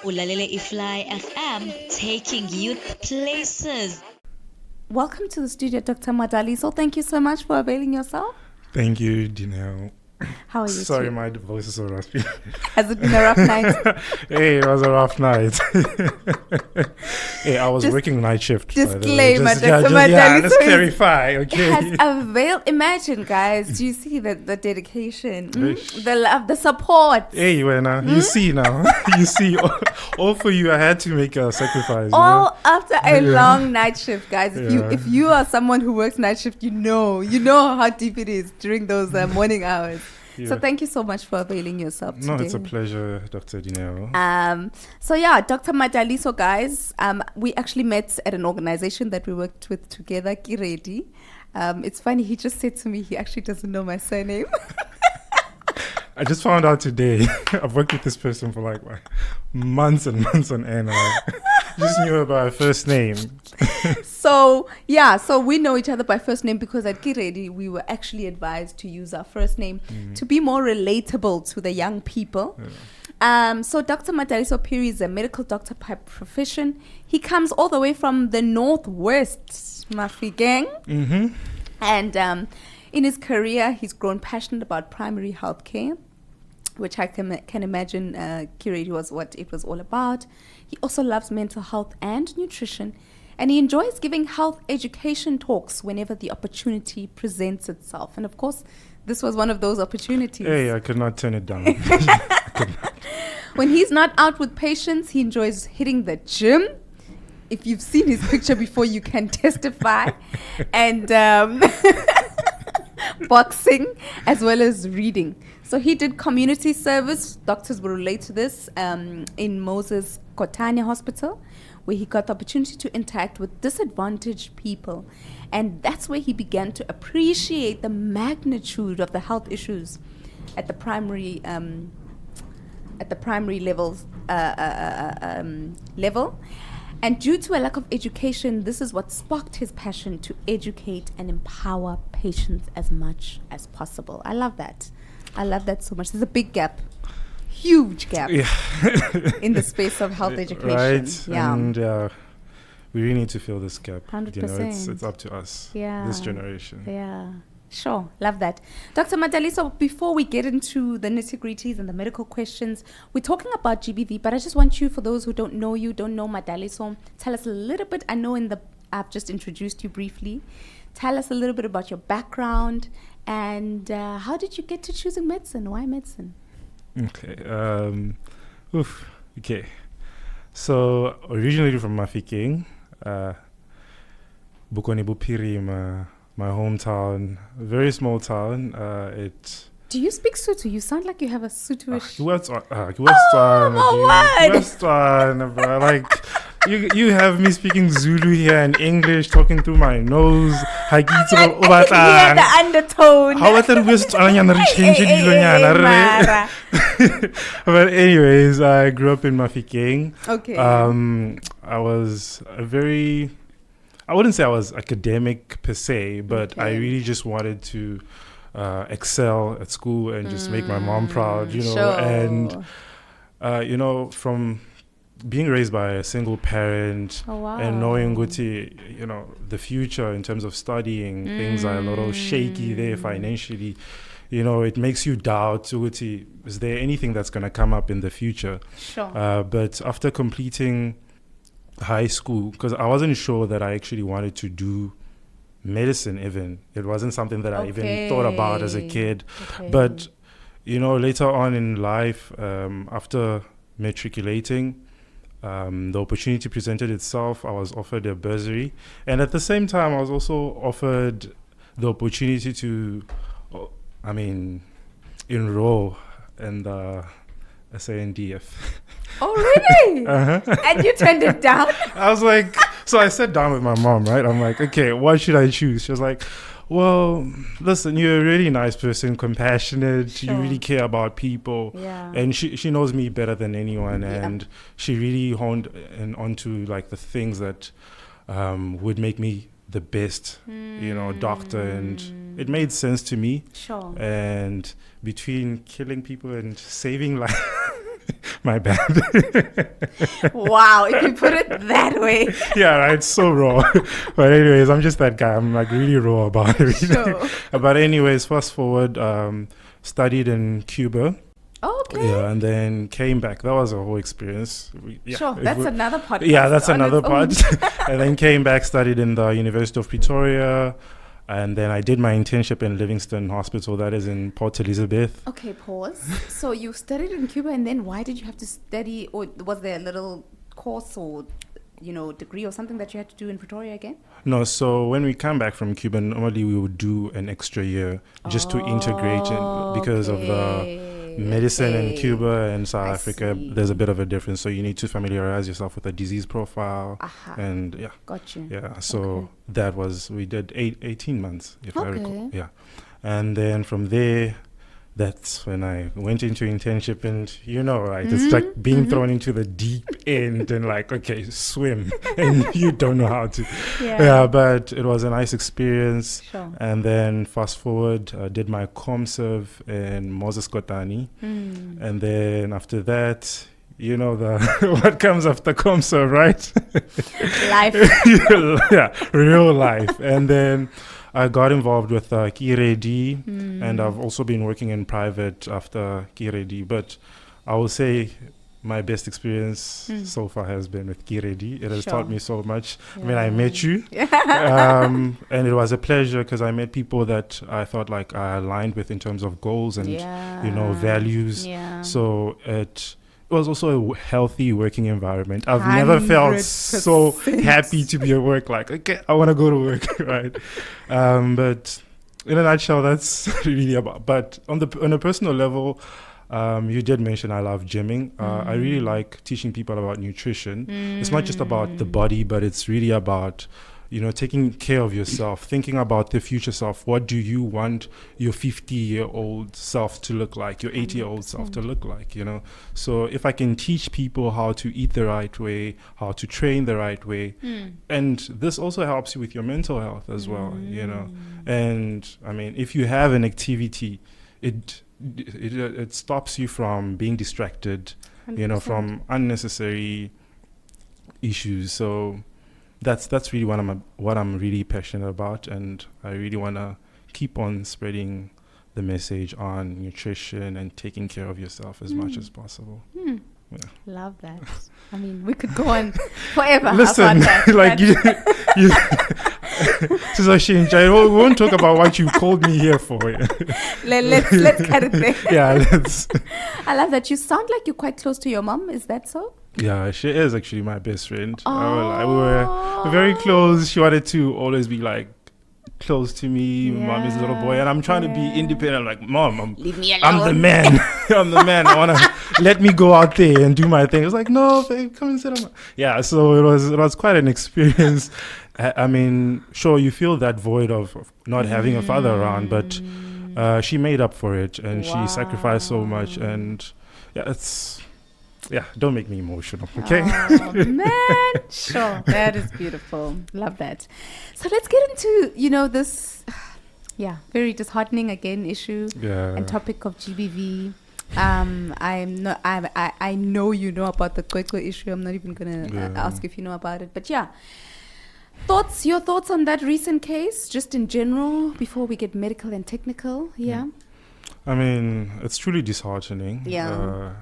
Ulalele Ifly FM, taking you places. Welcome to the studio, Dr. Madaliso. Thank you so much for availing yourself. Thank you, Dineo. How are you? Sorry, my voice is so raspy. Has it been a rough night? Hey, it was a rough night. Hey, I was working night shift. Disclaimer, Dr. Madaliso let's clarify, okay? has availed. Imagine, guys, do you see the dedication, the love, the support? Hey, you see now. You see, all for you, I had to make a sacrifice. All after a Yeah. long night shift, guys. Yeah. If you are someone who works night shift, you know how deep it is during those morning hours. Yeah. So thank you so much for availing yourself today. No, it's a pleasure, Dr. Dineo. So yeah, Dr. Madaliso, guys, we actually met at an organization that we worked with together, Kiredi. It's funny, he just said to me he actually doesn't know my surname. I just found out today. I've worked with this person for like months and months on end. I just knew about her first name. So we know each other by first name because at Kiredi we were actually advised to use our first name to be more relatable to the young people. Yeah. So Dr. Madaliso Phiri is a medical doctor by profession. He comes all the way from the northwest, Mafikeng. Mm-hmm. And in his career, he's grown passionate about primary health care, which I can imagine Kiredi was what it was all about. He also loves mental health and nutrition, and he enjoys giving health education talks whenever the opportunity presents itself. And of course, this was one of those opportunities. Hey, I could not turn it down. When he's not out with patients, he enjoys hitting the gym. If you've seen his picture before, you can testify. And boxing, as well as reading. So he did community service. Doctors will relate to this in Moses Kotane Hospital, where he got the opportunity to interact with disadvantaged people. And that's where he began to appreciate the magnitude of the health issues at the primary levels level. And due to a lack of education, this is what sparked his passion to educate and empower patients as much as possible. I love that. I love that so much. There's a big gap, huge gap in the space of health education. Right. Yeah. And we really need to fill this gap. 100%. It's up to us, Yeah. this generation. Yeah. Sure, love that. Dr. Madaliso, before we get into the nitty-gritties and the medical questions, we're talking about GBV, but I just want you, for those who don't know Madaliso, tell us a little bit. I know I've just introduced you briefly. Tell us a little bit about your background and how did you get to choosing medicine? Why medicine? Okay. Okay. So, originally from Mafikeng, Bokone Bophirima, my hometown, a very small town. Do you speak Sotho? You sound like you have a Sotho-ish. Bro. Like, you have me speaking Zulu here and English, talking through my nose. I can hear the undertone. But anyways, I grew up in Mafikeng. Okay. I wouldn't say I was academic per se, but I really just wanted to excel at school and just make my mom proud, Sure. And from being raised by a single parent and knowing the future in terms of studying, things are a little shaky there financially. It makes you doubt, is there anything that's going to come up in the future? Sure. But after completing high school, because I wasn't sure that I actually wanted to do medicine even. It wasn't something that I even thought about as a kid. Okay. But, later on in life, after matriculating, the opportunity presented itself. I was offered a bursary. And at the same time, I was also offered the opportunity to, enroll in the SANDF. Oh, really? Uh-huh. And you turned it down? I was like, so I sat down with my mom, right? I'm like, okay, what should I choose? She was like, well, listen, you're a really nice person, compassionate. Sure. You really care about people. Yeah. And she knows me better than anyone. And she really honed onto like the things that would make me the best, doctor. And it made sense to me. Sure. And between killing people and saving life, My bad. Wow, if you put it that way. Yeah, right. So raw. But anyways, I'm just that guy. I'm like really raw about everything. Sure. But anyways, fast forward, studied in Cuba. Okay. Yeah, and then came back. That was a whole experience. Sure, that's another podcast. Yeah, that's on another its part. And then came back, studied in the University of Pretoria. And then I did my internship in Livingston Hospital, that is in Port Elizabeth. Okay, pause. So you studied in Cuba, and then why did you have to study, or was there a little course or, degree or something that you had to do in Pretoria again? No, so when we come back from Cuba, normally we would do an extra year just to integrate it because of the medicine in Cuba and South Africa. There's a bit of a difference, so you need to familiarize yourself with the disease profile. And yeah, got you. Yeah, so that was, we did 18 months, if I recall. Yeah, and then from there, that's when I went into internship, and right, it's like being thrown into the deep end and like, okay, swim, and you don't know how to. Yeah, but it was a nice experience. Sure. And then fast forward, did my ComServe in Moses Kotane, and then after that, the what comes after ComServe, right? Life. Yeah, real life. And then I got involved with Kiredi, and I've also been working in private after Kiredi. But I will say my best experience so far has been with Kiredi. It has taught me so much. I mean, I met you, and it was a pleasure because I met people that I thought like I aligned with in terms of goals and values. Yeah. So it was also a healthy working environment. I've never felt so happy to be at work. Like, okay, I want to go to work, right? But in a nutshell, that's really about. But on a personal level, you did mention I love gymming. I really like teaching people about nutrition. It's not just about the body, but it's really about taking care of yourself, thinking about the future self. What do you want your 50-year-old self to look like, your 80-year-old self to look like, So if I can teach people how to eat the right way, how to train the right way, and this also helps you with your mental health as well, And I mean, if you have an activity, it stops you from being distracted, 100%. From unnecessary issues. So that's really what I'm really passionate about, and I really want to keep on spreading the message on nutrition and taking care of yourself as much as possible. Yeah. Love that. I mean, we could go on forever. Listen, like you we won't talk about what you called me here for. Let's cut it there. Yeah, let's. I love that. You sound like you're quite close to your mom. Is that so? Yeah, she is actually my best friend. We were very close. She wanted to always be like close to me. Mom is a little boy, and I'm trying to be independent. Like, Mom, leave me alone. I'm the man. I'm the man. I want to let me go out there and do my thing. It's like, no, babe, come and sit on my. Yeah, so it was quite an experience. I mean, sure, you feel that void of not having a father around, but she made up for it, and she sacrificed so much, and don't make me emotional, okay? Oh, man. Sure. That is beautiful. Love that. So let's get into, this, very disheartening again issue and topic of GBV. I know you know about the Kwekwe issue. I'm not even going to ask if you know about it. But your thoughts on that recent case, just in general, before we get medical and technical? Yeah. I mean, it's truly disheartening. Yeah.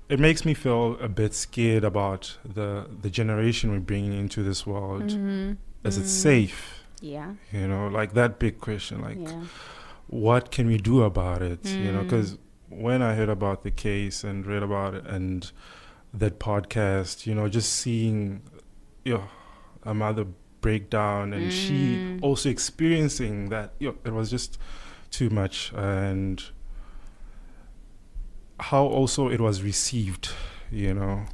It makes me feel a bit scared about the generation we're bringing into this world. Is it safe? Yeah. Like that big question, like, what can we do about it? Because when I heard about the case and read about it and that podcast, just seeing a mother break down and she also experiencing that, it was just too much. And how also it was received, I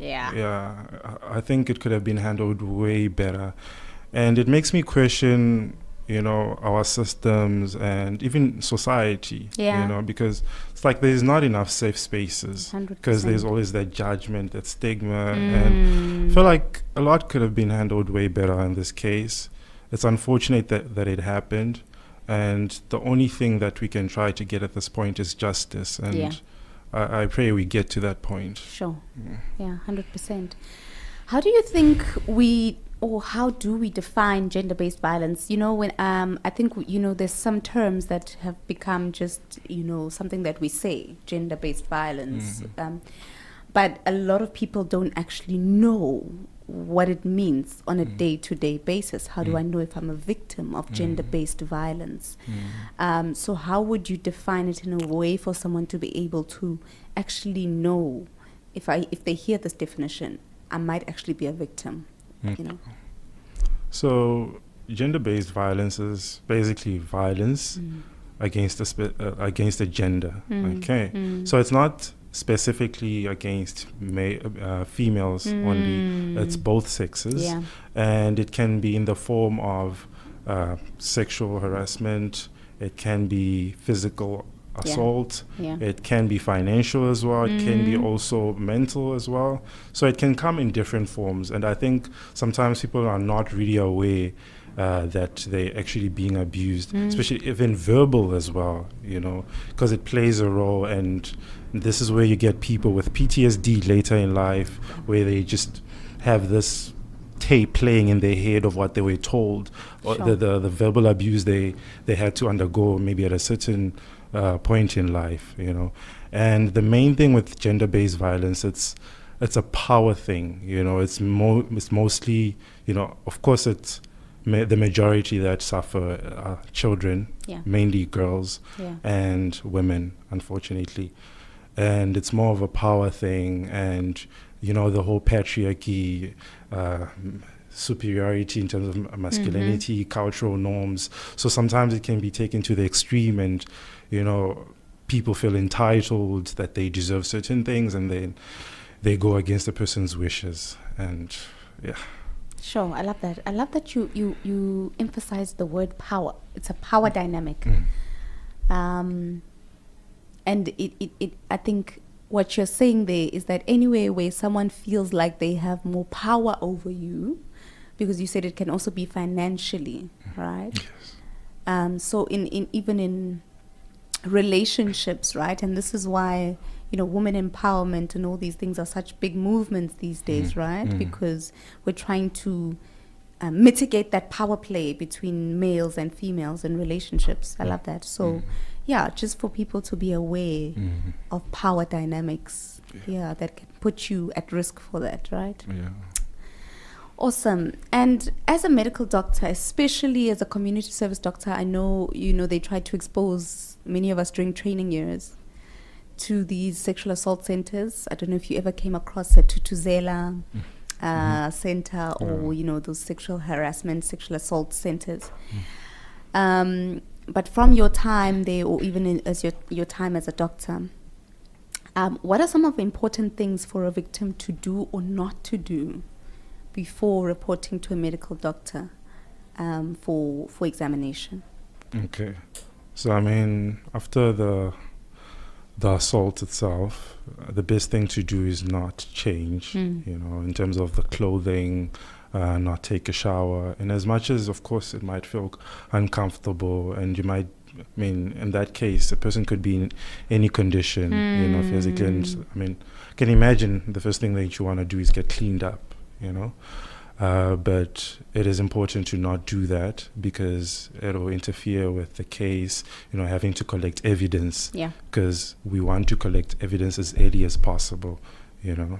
think it could have been handled way better, and it makes me question our systems and even society, because it's like there's not enough safe spaces, because there's always that judgment, that stigma, and I feel like a lot could have been handled way better in this case. It's unfortunate that it happened, and the only thing that we can try to get at this point is justice, and I pray we get to that point. Sure. Yeah, 100%. How do you think how do we define gender-based violence? When I think there's some terms that have become just something that we say, gender-based violence, but a lot of people don't actually know what it means on a day-to-day basis. How do I know if I'm a victim of gender-based violence? So how would you define it in a way for someone to be able to actually know if they hear this definition, I might actually be a victim? So gender-based violence is basically violence against a gender. Okay, so it's not specifically against females only. It's both sexes, and it can be in the form of sexual harassment. It can be physical assault. It can be financial as well. It can be also mental as well. So it can come in different forms, and I think sometimes people are not really aware that they're actually being abused, especially even verbal as well, because it plays a role. And this is where you get people with PTSD later in life, where they just have this tape playing in their head of what they were told, or the verbal abuse they had to undergo maybe at a certain point in life, And the main thing with gender-based violence, it's a power thing, It's mostly, of course, it's the majority that suffer are children, mainly girls and women, unfortunately. And it's more of a power thing, and the whole patriarchy, superiority in terms of masculinity, cultural norms. So sometimes it can be taken to the extreme, and people feel entitled that they deserve certain things, and then they go against the person's wishes. And Sure, I love that. I love that you emphasize the word power. It's a power dynamic. And it I think what you're saying there is that anywhere where someone feels like they have more power over you, because you said it can also be financially, right? Yes. So even in relationships, right? And this is why women empowerment and all these things are such big movements these days, right? Because we're trying to mitigate that power play between males and females in relationships. I love that. So just for people to be aware of power dynamics, that can put you at risk for that, right? Awesome. And as a medical doctor, especially as a community service doctor, I know they try to expose many of us during training years to these sexual assault centers. I don't know if you ever came across a Tutuzela center, or those sexual harassment, sexual assault centers. But from your time there, or even as your time as a doctor, what are some of the important things for a victim to do or not to do before reporting to a medical doctor for examination? Okay. So after the assault itself, the best thing to do is not change, in terms of the clothing, not take a shower. And as much as, of course, it might feel uncomfortable, and you might, in that case, a person could be in any condition, physically. And, can you imagine the first thing that you want to do is get cleaned up, but it is important to not do that, because it will interfere with the case, having to collect evidence, because we want to collect evidence as early as possible,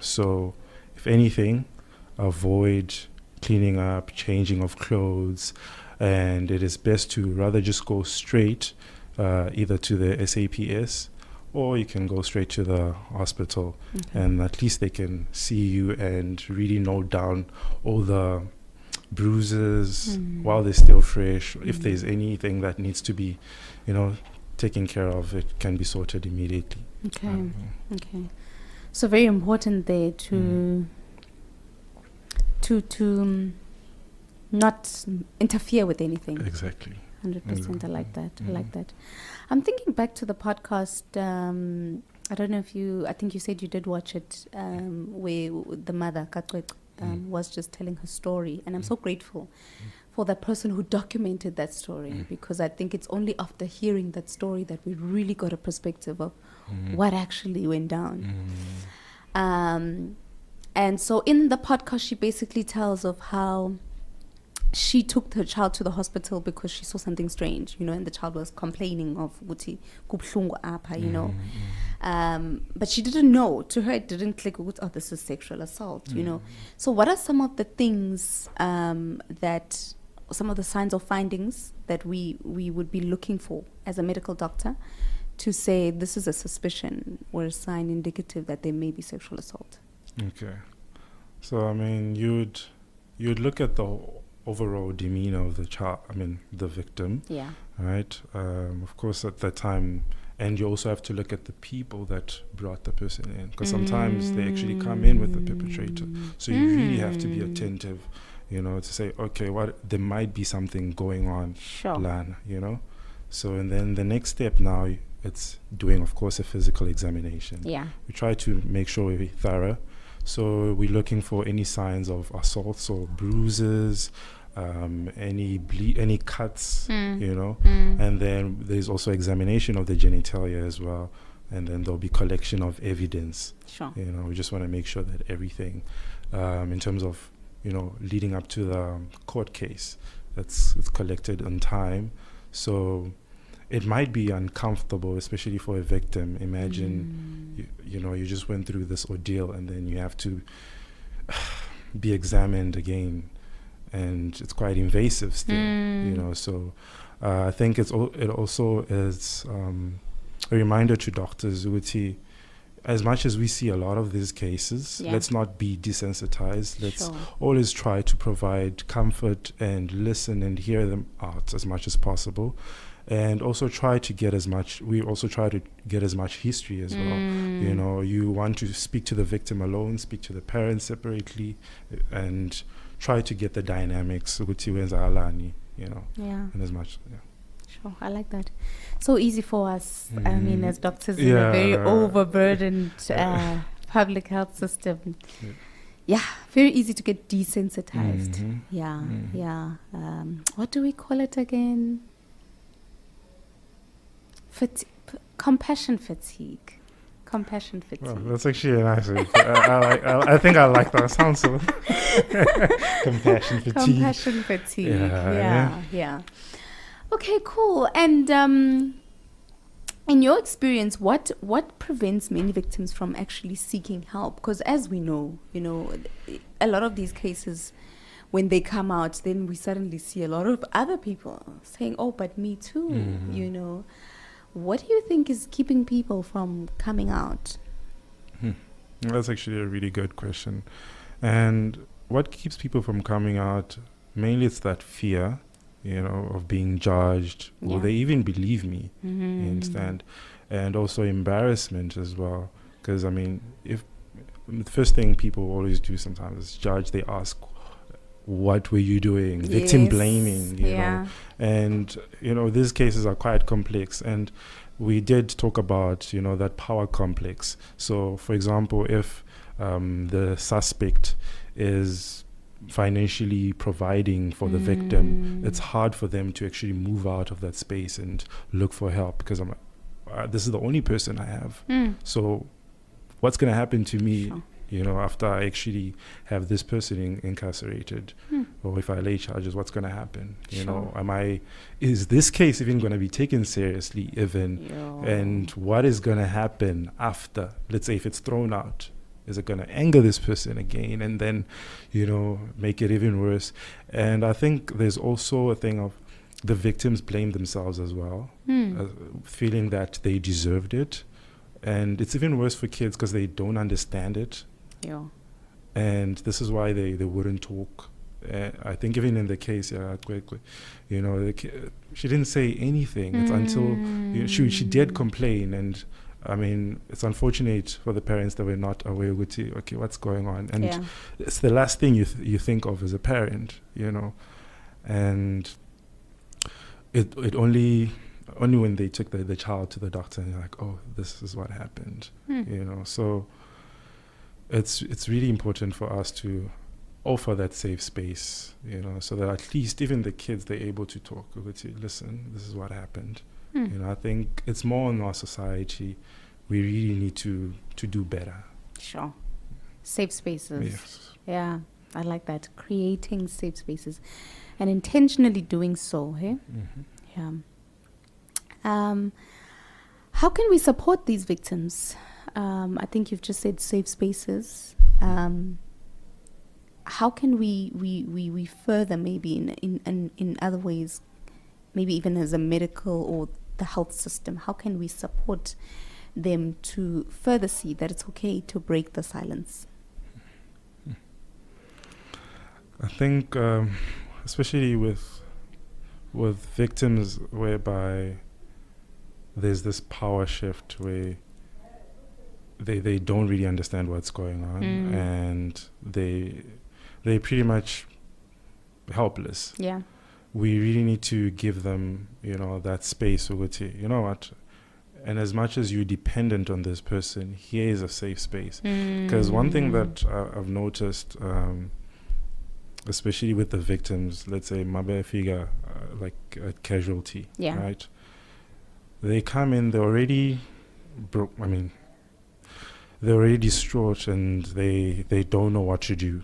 So if anything, avoid cleaning up, changing of clothes, and it is best to rather just go straight either to the SAPS, or you can go straight to the hospital, and at least they can see you and really note down all the bruises while they're still fresh. If there's anything that needs to be, taken care of, it can be sorted immediately. Okay. So very important there to not interfere with anything. Exactly. 100%. I like that. I'm thinking back to the podcast. I don't know if I think you said you did watch it, where the mother, was just telling her story. And I'm so grateful for that person who documented that story, because I think it's only after hearing that story that we really got a perspective of what actually went down. And so in the podcast, she basically tells of how she took her child to the hospital because she saw something strange, and the child was complaining of ukuthi kubhlungu apha, but she didn't know. To her, it didn't click, oh, this is sexual assault, So what are some of the things that, some of the signs or findings that we would be looking for as a medical doctor to say this is a suspicion or a sign indicative that there may be sexual assault? Okay. So, I mean, you'd look at the overall demeanor of the child, the victim. Yeah. Right? Of course, at that time, and you also have to look at the people that brought the person in, because sometimes they actually come in with the perpetrator. So you really have to be attentive, to say, okay, there might be something going on, sure. Lan, So, and then the next step now, it's doing, of course, a physical examination. Yeah. We try to make sure we're thorough. So we're looking for any signs of assaults or bruises, any cuts, and then there's also examination of the genitalia as well, and then there'll be collection of evidence. Sure. We just want to make sure that everything, in terms of, leading up to the court case, it's collected on time. So it might be uncomfortable, especially for a victim. Imagine, you just went through this ordeal and then you have to be examined again, and it's quite invasive still, So I think it also is a reminder to doctors, Uti, as much as we see a lot of these cases, let's not be desensitized. Let's always try to provide comfort and listen and hear them out as much as possible. And also try to get as much history as well. You want to speak to the victim alone, speak to the parents separately, and try to get the dynamics, and as much, Sure, I like that. So easy for us, as doctors in a very overburdened public health system. Yeah, very easy to get desensitized. What do we call it again? Compassion fatigue. Well, that's actually a nice word. I think I like that. It sounds so. Compassion fatigue. Compassion fatigue. Yeah. Okay, cool. And in your experience, what prevents many victims from actually seeking help? Because as we know, a lot of these cases, when they come out, then we suddenly see a lot of other people saying, "Oh, but me too." What do you think is keeping people from coming out? That's actually a really good question. And what keeps people from coming out, mainly it's that fear, of being judged. Will they even believe me? You understand? And also embarrassment as well. Because, if the first thing people always do sometimes is judge, they ask, what were you doing? Victim blaming, you know. And, these cases are quite complex. And we did talk about, that power complex. So, for example, if the suspect is financially providing for the victim, it's hard for them to actually move out of that space and look for help, because this is the only person I have. So what's going to happen to me, after I actually have this person incarcerated, or if I lay charges, what's going to happen? Is this case even going to be taken seriously and what is going to happen after? Let's say if it's thrown out, is it going to anger this person again and then, make it even worse? And I think there's also a thing of the victims blame themselves as well, feeling that they deserved it. And it's even worse for kids because they don't understand it. And this is why they wouldn't talk. I think even in the case, she didn't say anything. It's until she did complain, and it's unfortunate for the parents that were not aware with okay, what's going on, and it's the last thing you think of as a parent, and it only when they took the child to the doctor and you're like, oh, this is what happened, so it's really important for us to offer that safe space, so that at least even the kids, they're able to talk. Listen, this is what happened. I think it's more in our society. We really need to do better. Sure. Safe spaces. Yes. Yeah, I like that. Creating safe spaces and intentionally doing so. Hey? Yeah. How can we support these victims? I think you've just said safe spaces. How can we further, maybe in other ways, maybe even as a medical or the health system, how can we support them to further see that it's okay to break the silence? I think, especially with victims, whereby there's this power shift where they don't really understand what's going on, and they're pretty much helpless. Yeah. We really need to give them, that space. You know what? And as much as you're dependent on this person, here is a safe space. Because one thing that I've noticed, especially with the victims, let's say Mabe figure, like a casualty, right? They come in, they're already broke. I mean, they're already distraught, and they don't know what to do,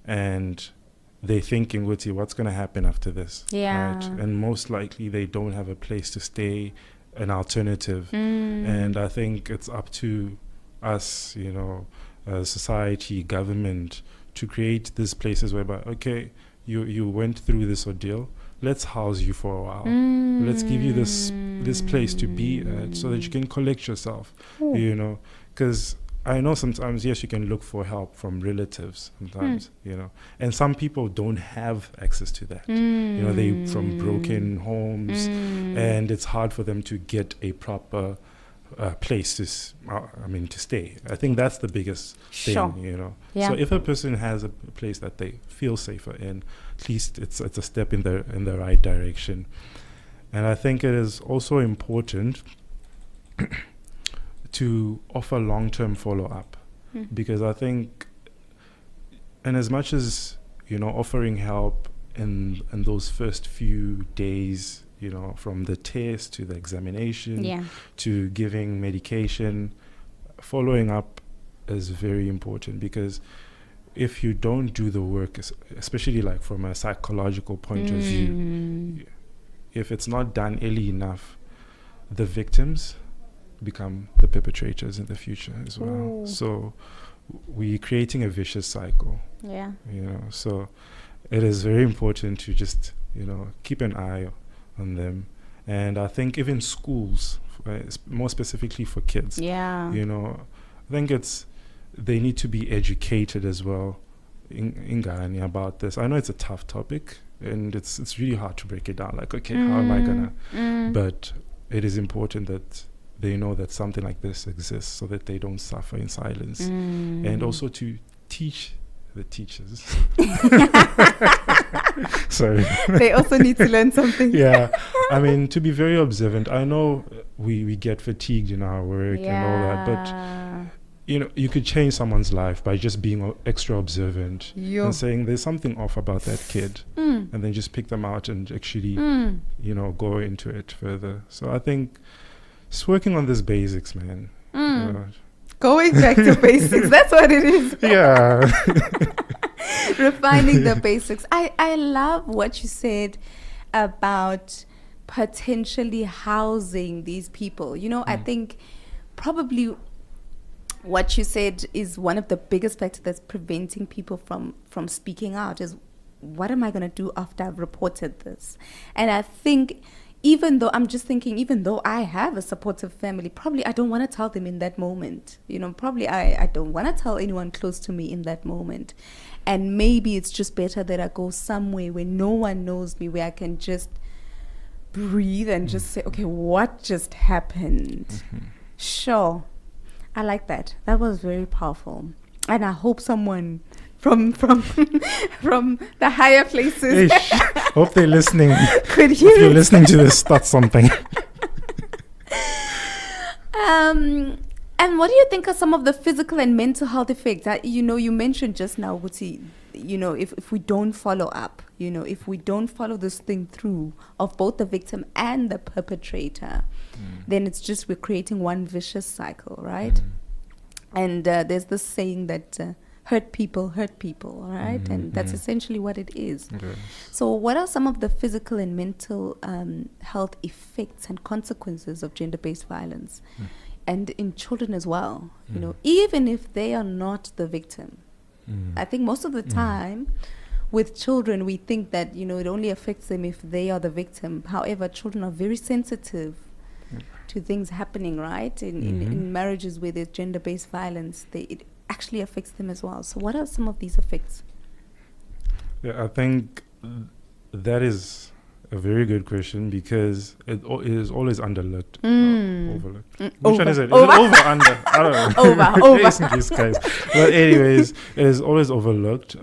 and they're thinking, what's going to happen after this? Yeah. Right? And most likely they don't have a place to stay, an alternative. And I think it's up to us, society, government, to create these places whereby, okay, you went through this ordeal, let's house you for a while. Let's give you this place to be at, so that you can collect yourself. Because I know sometimes, yes, you can look for help from relatives sometimes, and some people don't have access to that. They from broken homes, and it's hard for them to get a proper place to stay. I think that's the biggest thing, Yeah. So if a person has a place that they feel safer in, at least it's a step in the right direction. And I think it is also important to offer long-term follow-up, because I think, and as much as offering help in those first few days, from the test to the examination, to giving medication, following up is very important, because if you don't do the work, especially like from a psychological point of view, if it's not done early enough, the victims become the perpetrators in the future as well. Ooh. So we're creating a vicious cycle. Yeah. So it is very important to just, keep an eye on them. And I think even schools, more specifically for kids, Yeah. I think they need to be educated as well in Ghana about this. I know it's a tough topic, and it's really hard to break it down. Like, okay, how am I gonna? But it is important that they know that something like this exists, so that they don't suffer in silence. And also to teach the teachers. Sorry. They also need to learn something. Yeah. I mean, to be very observant. I know we get fatigued in our work and all that, but you could change someone's life by just being extra observant and saying there's something off about that kid, and then just pick them out and actually, go into it further. So I think it's working on these basics, man. Going back to basics. That's what it is. Yeah. Refining the basics. I love what you said about potentially housing these people. I think probably what you said is one of the biggest factors that's preventing people from speaking out is, what am I going to do after I've reported this? And I think even though I have a supportive family, probably I don't want to tell them in that moment. Probably I don't want to tell anyone close to me in that moment. And maybe it's just better that I go somewhere where no one knows me, where I can just breathe and just say, okay, what just happened? Sure. I like that. That was very powerful. And I hope someone from the higher places hope they're listening. Could hear if you're listening to this, that's something. And what do you think are some of the physical and mental health effects? You mentioned just now, Guti, if we don't follow up, if we don't follow this thing through of both the victim and the perpetrator, then it's just we're creating one vicious cycle, right? And there's this saying that hurt people, right? And that's essentially what it is. Okay. So what are some of the physical and mental health effects and consequences of gender-based violence? And in children as well, even if they are not the victim. I think most of the time with children, we think that, it only affects them if they are the victim. However, children are very sensitive to things happening, right? In marriages where there's gender-based violence, it actually affects them as well. So what are some of these effects? Yeah, I think that is a very good question because it is always underlooked. Overlooked. Which one is it? Is it over, under? I don't know. Over. These guys. But anyways, it is always overlooked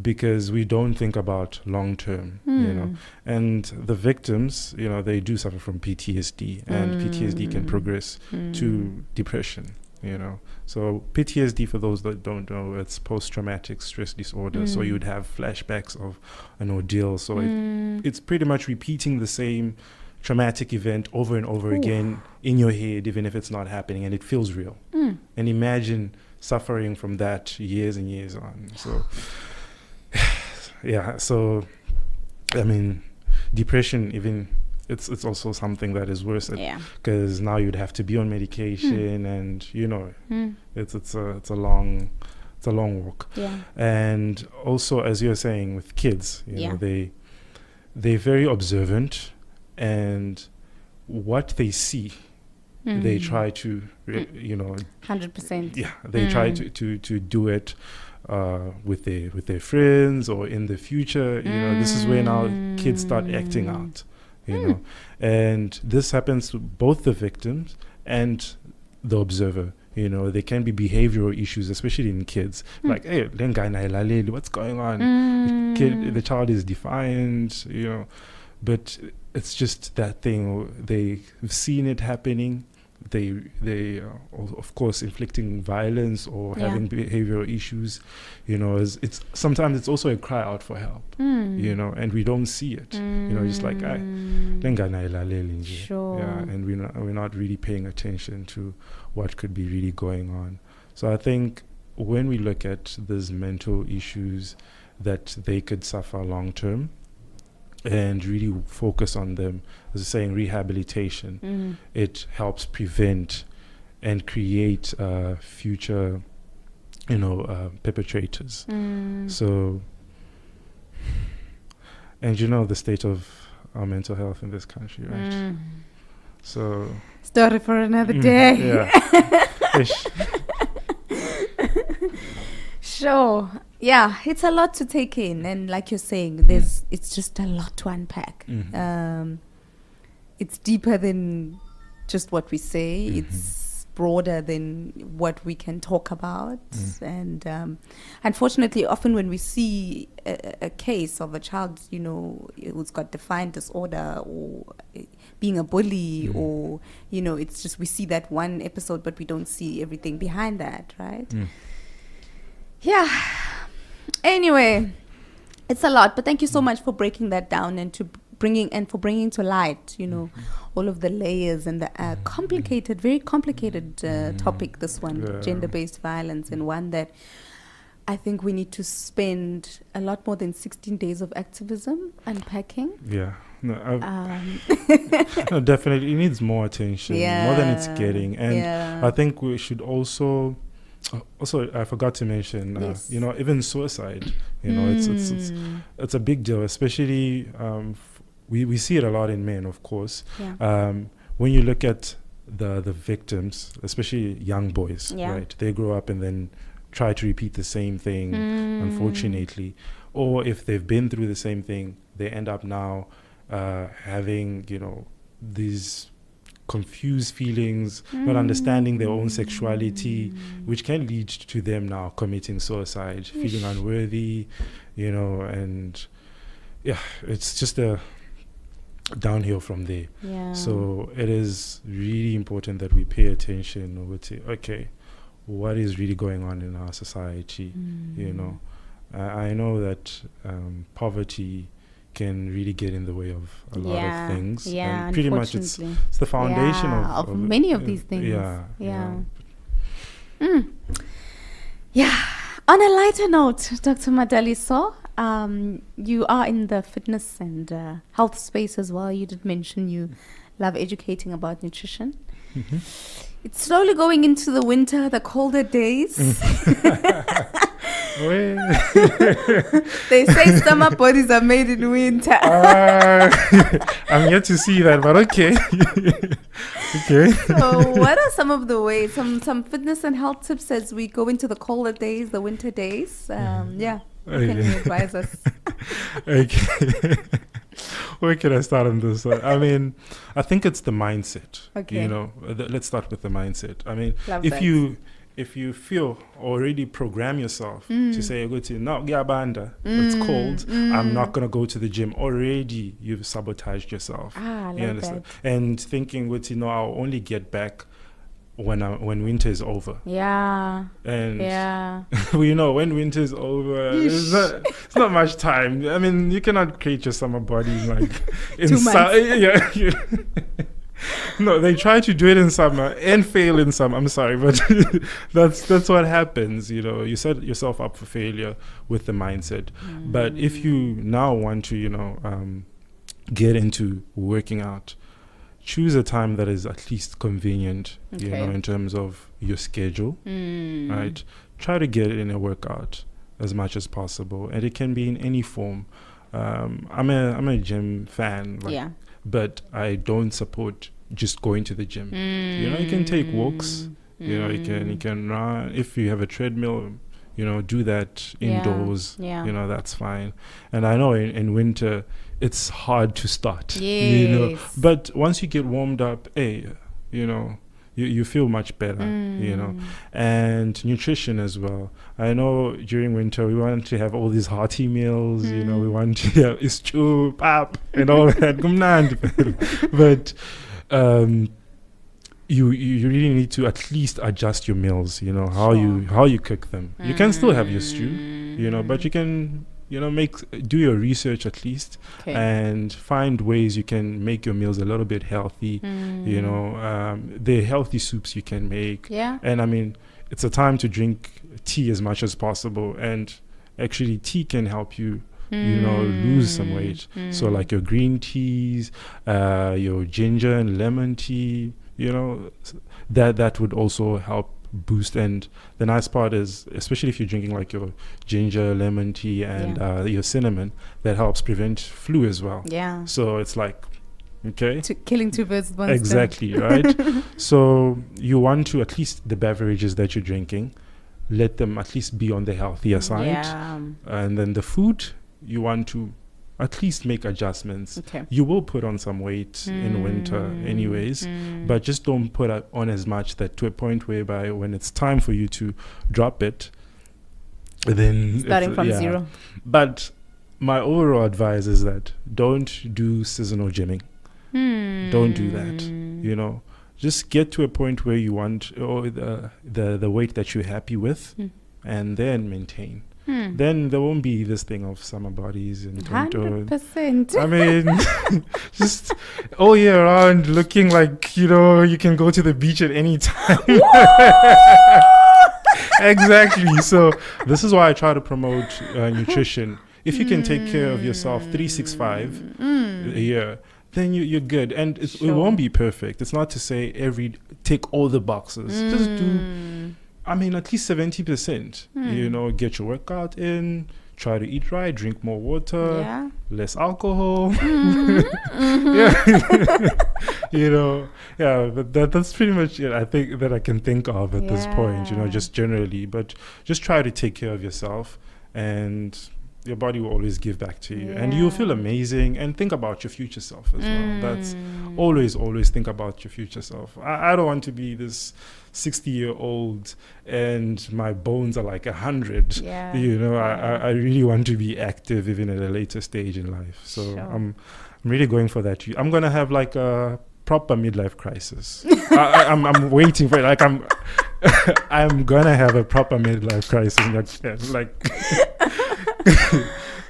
because we don't think about long term, And the victims, they do suffer from PTSD, and PTSD can progress to depression. So PTSD, for those that don't know, it's post-traumatic stress disorder. So you'd have flashbacks of an ordeal. So it's pretty much repeating the same traumatic event over and over again in your head, even if it's not happening, and it feels real. And imagine suffering from that years and years on. So yeah, so I mean, depression even. It's also something that is worse because now you'd have to be on medication, and it's a long walk. Yeah. And also, as you're saying, with kids, they're very observant, and what they see, they try to 100%. Yeah, they try to do it with their friends or in the future. This is where now kids start acting out. And this happens to both the victims and the observer. There can be behavioral issues, especially in kids. Like, hey, what's going on? The child is defiant, but it's just that thing. They've seen it happening. They are, of course, inflicting violence or having behavioral issues. It's sometimes it's also a cry out for help. And we don't see it. Just like sure. Yeah, and we're not really paying attention to what could be really going on. So I think when we look at these mental issues that they could suffer long term, and really focus on them, as I was saying, rehabilitation, it helps prevent and create future, perpetrators. So, and the state of our mental health in this country, right? So, story for another day. Yeah. Sure. Yeah, it's a lot to take in, and like you're saying, it's just a lot to unpack. It's deeper than just what we say. It's broader than what we can talk about. And unfortunately, often when we see a case of a child, who's got defiant disorder or being a bully, or it's just we see that one episode, but we don't see everything behind that, right? Yeah. Anyway, it's a lot, but thank you so much for breaking that down and for bringing to light, all of the layers and the very complicated topic. This one, gender-based violence, and one that I think we need to spend a lot more than 16 days of activism unpacking. Yeah. No, no, definitely, it needs more attention, more than it's getting, and I think we should also. Also, I forgot to mention, even suicide. It's a big deal, especially we see it a lot in men, of course. When you look at the victims, especially young boys, right? They grow up and then try to repeat the same thing, unfortunately. Or if they've been through the same thing, they end up now having, these confused feelings, not understanding their own sexuality, which can lead to them now committing suicide, feeling unworthy, and it's just downhill from there. Yeah. So it is really important that we pay attention. We say, okay, what is really going on in our society? You know, I know that poverty can really get in the way of a lot of things. Yeah, and pretty much it's the foundation of many of these things. Yeah. On a lighter note, Dr. Madaliso, you are in the fitness and health space as well. You did mention you love educating about nutrition. It's slowly going into the winter, the colder days. They say summer bodies are made in winter. I'm yet to see that, but okay. Okay. So what are some of the ways, some fitness and health tips as we go into the colder days, the winter days? Can you advise us? Okay. Where can I start on this? I mean, I think it's the mindset. Okay. You know, let's start with the mindset. I mean, Love if that. you feel already program yourself to say, go to no banda, it's cold, I'm not gonna go to the gym. Already you've sabotaged yourself. I You like understand? that. And thinking, I'll only get back when winter is over. Yeah. And Yeah. we know when winter is over, it's not much time. I mean, you cannot create your summer body like in 2 months. Yeah. No, they try to do it in summer and fail in summer. I'm sorry, but that's what happens. You know, you set yourself up for failure with the mindset. But if you now want to, get into working out, choose a time that is at least convenient, in terms of your schedule, right? Try to get in a workout as much as possible, and it can be in any form. I'm a gym fan, but I don't support just going to the gym. You know, you can take walks. You know, you can run if you have a treadmill. You know, do that indoors. You know, that's fine. And I know in winter it's hard to start. You know, but once you get warmed up, you feel much better. You know, and nutrition as well. I know during winter we want to have all these hearty meals. You know, we want to have stew, pap, and all that. But you really need to at least adjust your meals. You know how you cook them. You can still have your stew. You know, but you can do your research at least and find ways you can make your meals a little bit healthy. You know, the healthy soups you can make. And I mean, it's a time to drink tea as much as possible, and actually tea can help you lose some weight. So like your green teas, your ginger and lemon tea, that would also help boost. And the nice part is, especially if you're drinking like your ginger, lemon tea and your cinnamon, that helps prevent flu as well. So it's like, killing two birds with one exactly stone. Right. So you want to, at least the beverages that you're drinking, let them at least be on the healthier side. And then the food, you want to at least make adjustments. You will put on some weight in winter anyways, but just don't put on as much that to a point whereby when it's time for you to drop it, then starting from zero. But my overall advice is that don't do seasonal gymming. Don't do that. Just get to a point where you want the weight that you're happy with, and then maintain. Then there won't be this thing of summer bodies and 100%. I mean, just all year round looking like, you can go to the beach at any time. Exactly. So this is why I try to promote nutrition. If you can take care of yourself 365 a year, then you're good. And it won't be perfect. It's not to say take all the boxes. Just do, at least 70%. Get your workout in, try to eat right, drink more water, less alcohol. But that's pretty much it. I think that I can think of at this point, just generally. But just try to take care of yourself, and your body will always give back to you, and you'll feel amazing. And think about your future self as well. That's always think about your future self. I don't want to be this 60-year-old and my bones are like 100. I really want to be active even at a later stage in life. So I'm really going for that. I'm gonna have like a proper midlife crisis. I'm waiting for it. Like I'm gonna have a proper midlife crisis next year. Like,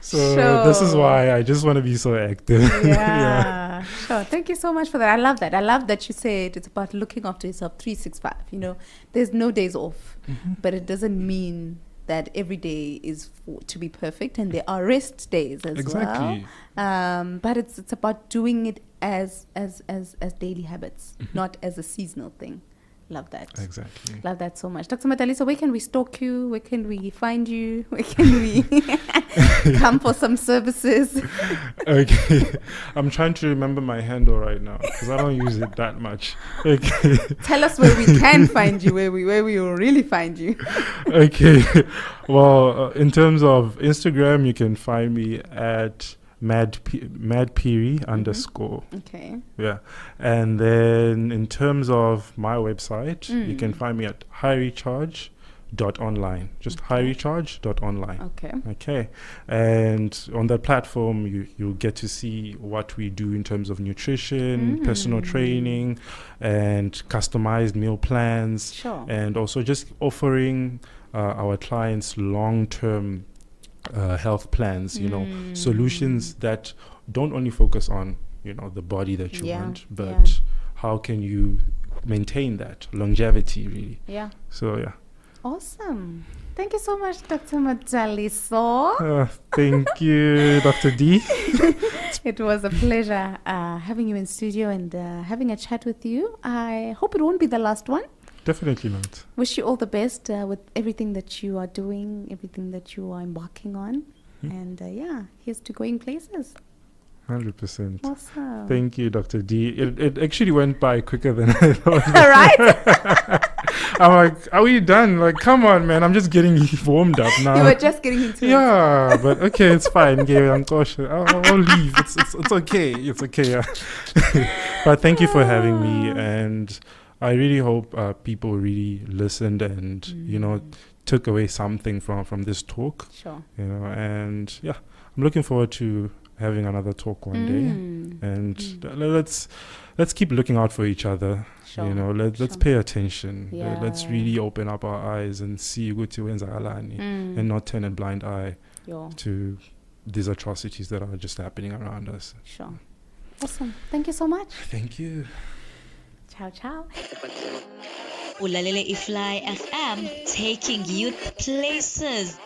so this is why I just want to be so active. Yeah, sure. Thank you so much for that. I love that. I love that you said it's about looking after yourself 365. You know, there's no days off, but it doesn't mean that every day is to be perfect, and there are rest days as well. But it's about doing it as daily habits, not as a seasonal thing. Love that. Exactly. Love that so much. Dr. Madaliso, where can we stalk you? Where can we find you? Where can we come for some services? Okay. I'm trying to remember my handle right now because I don't use it that much. Okay. Tell us where we can find you, where we will really find you. Okay. Well, in terms of Instagram, you can find me at Phiri _ Okay. Yeah. And then in terms of my website, you can find me at highrecharge.online. Just highrecharge.online. Okay. Okay. And on that platform, you'll get to see what we do in terms of nutrition, personal training, and customized meal plans. Sure. And also just offering our clients long-term health plans, you know, solutions that don't only focus on, you know, the body that you want, but how can you maintain that longevity, really. Yeah. So, yeah. Awesome. Thank you so much, Dr. Madaliso. Thank you, Dr. D. It was a pleasure having you in studio and having a chat with you. I hope it won't be the last one. Definitely not. Wish you all the best with everything that you are doing, everything that you are embarking on. And here's to going places. 100%. Awesome. Thank you, Dr. D. It actually went by quicker than I thought. Right? I'm like, are we done? Like, come on, man. I'm just getting warmed up now. You were just getting into it. Yeah, but okay, it's fine. I'm cautious. I'll leave. It's okay. It's okay. Yeah. But thank you for having me. And I really hope people really listened and, you know, took away something from this talk. Sure. You know, and yeah, I'm looking forward to having another talk one day, and let's keep looking out for each other. Sure. You know, let's pay attention. Yeah. Let's really open up our eyes and see and not turn a blind eye to these atrocities that are just happening around us. Sure. Awesome. Thank you so much. Thank you. Ciao, ciao. Ulalele Ifly FM, taking youth places.